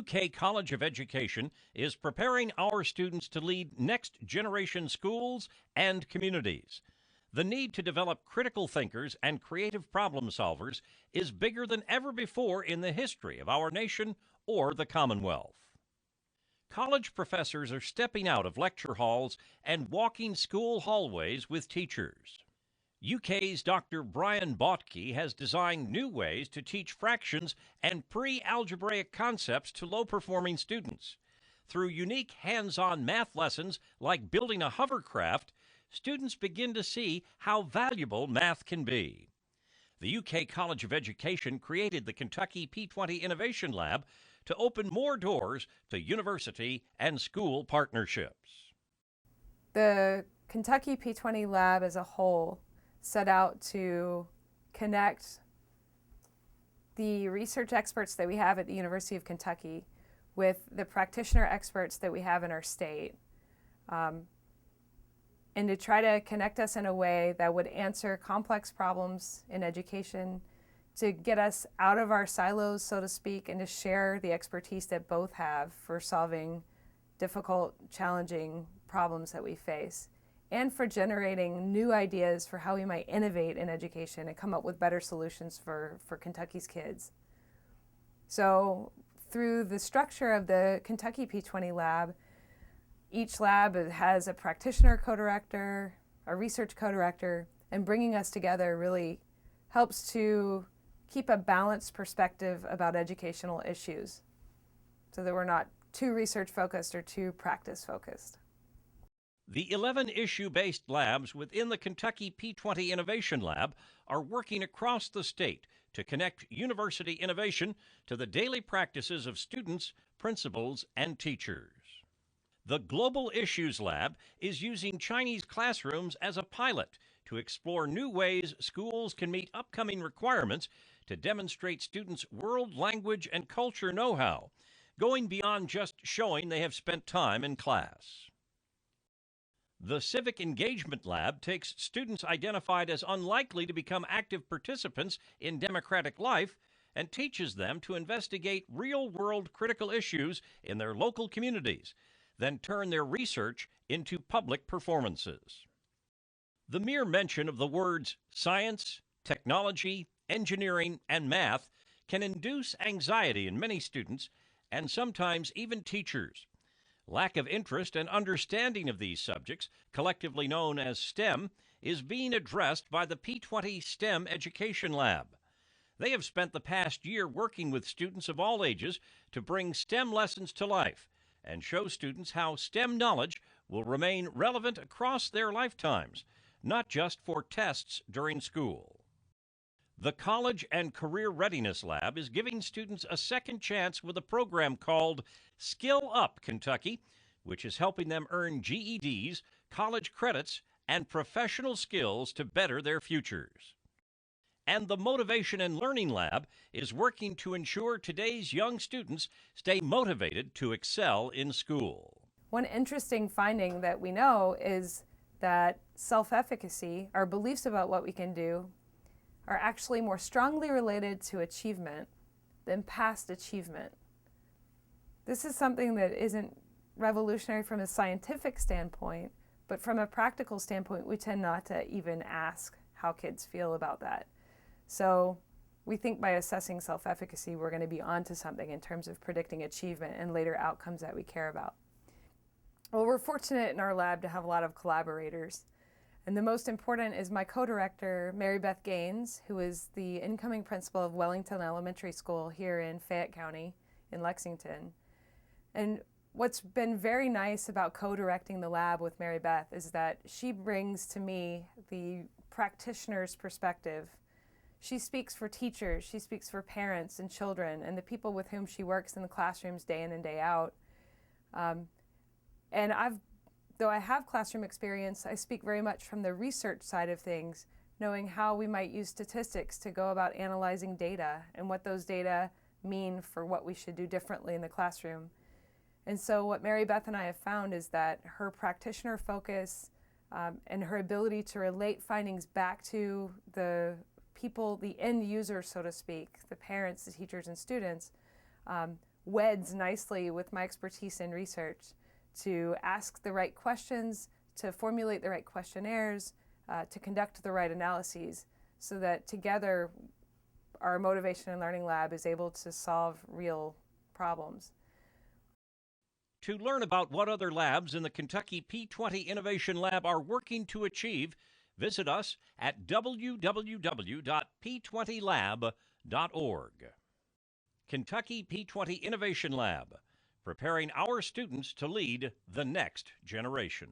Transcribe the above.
UK College of Education is preparing our students to lead next generation schools and communities. The need to develop critical thinkers and creative problem solvers is bigger than ever before in the history of our nation or the Commonwealth. College professors are stepping out of lecture halls and walking school hallways with teachers. UK's Dr. Brian Botke has designed new ways to teach fractions and pre-algebraic concepts to low-performing students. Through unique hands-on math lessons like building a hovercraft, students begin to see how valuable math can be. The UK College of Education created the Kentucky P20 Innovation Lab to open more doors to university and school partnerships. The Kentucky P20 Lab as a whole set out to connect the research experts that we have at the University of Kentucky with the practitioner experts that we have in our state, and to try to connect us in a way that would answer complex problems in education, to get us out of our silos, so to speak, and to share the expertise that both have for solving difficult, challenging problems that we face, and for generating new ideas for how we might innovate in education and come up with better solutions for Kentucky's kids. So through the structure of the Kentucky P20 Lab, each lab has a practitioner co-director, a research co-director, and bringing us together really helps to keep a balanced perspective about educational issues so that we're not too research focused or too practice focused. The 11 issue-based labs within the Kentucky P20 Innovation Lab are working across the state to connect university innovation to the daily practices of students, principals, and teachers. The Global Issues Lab is using Chinese classrooms as a pilot to explore new ways schools can meet upcoming requirements to demonstrate students' world, language, and culture know-how, going beyond just showing they have spent time in class. The Civic Engagement Lab takes students identified as unlikely to become active participants in democratic life and teaches them to investigate real-world critical issues in their local communities, then turn their research into public performances. The mere mention of the words science, technology, engineering, and math can induce anxiety in many students and sometimes even teachers. Lack of interest and understanding of these subjects, collectively known as STEM, is being addressed by the P20 STEM Education Lab. They have spent the past year working with students of all ages to bring STEM lessons to life and show students how STEM knowledge will remain relevant across their lifetimes, not just for tests during school. The College and Career Readiness Lab is giving students a second chance with a program called Skill Up Kentucky, which is helping them earn GEDs, college credits, and professional skills to better their futures. And the Motivation and Learning Lab is working to ensure today's young students stay motivated to excel in school. One interesting finding that we know is that self-efficacy, our beliefs about what we can do, are actually more strongly related to achievement than past achievement. This is something that isn't revolutionary from a scientific standpoint, but from a practical standpoint, we tend not to even ask how kids feel about that. So we think by assessing self-efficacy, we're going to be onto something in terms of predicting achievement and later outcomes that we care about. Well, we're fortunate in our lab to have a lot of collaborators. And the most important is my co-director, Mary Beth Gaines, who is the incoming principal of Wellington Elementary School here in Fayette County in Lexington. And what's been very nice about co-directing the lab with Mary Beth is that she brings to me the practitioner's perspective. She speaks for teachers, she speaks for parents and children and the people with whom she works in the classrooms day in and day out. And though I have classroom experience, I speak very much from the research side of things, knowing how we might use statistics to go about analyzing data and what those data mean for what we should do differently in the classroom. And so what Mary Beth and I have found is that her practitioner focus and her ability to relate findings back to the people, the end user, so to speak, the parents, the teachers, and students, weds nicely with my expertise in research to ask the right questions, to formulate the right questionnaires, to conduct the right analyses, so that together our Motivation and Learning Lab is able to solve real problems. To learn about what other labs in the Kentucky P20 Innovation Lab are working to achieve, visit us at www.p20lab.org. Kentucky P20 Innovation Lab, preparing our students to lead the next generation.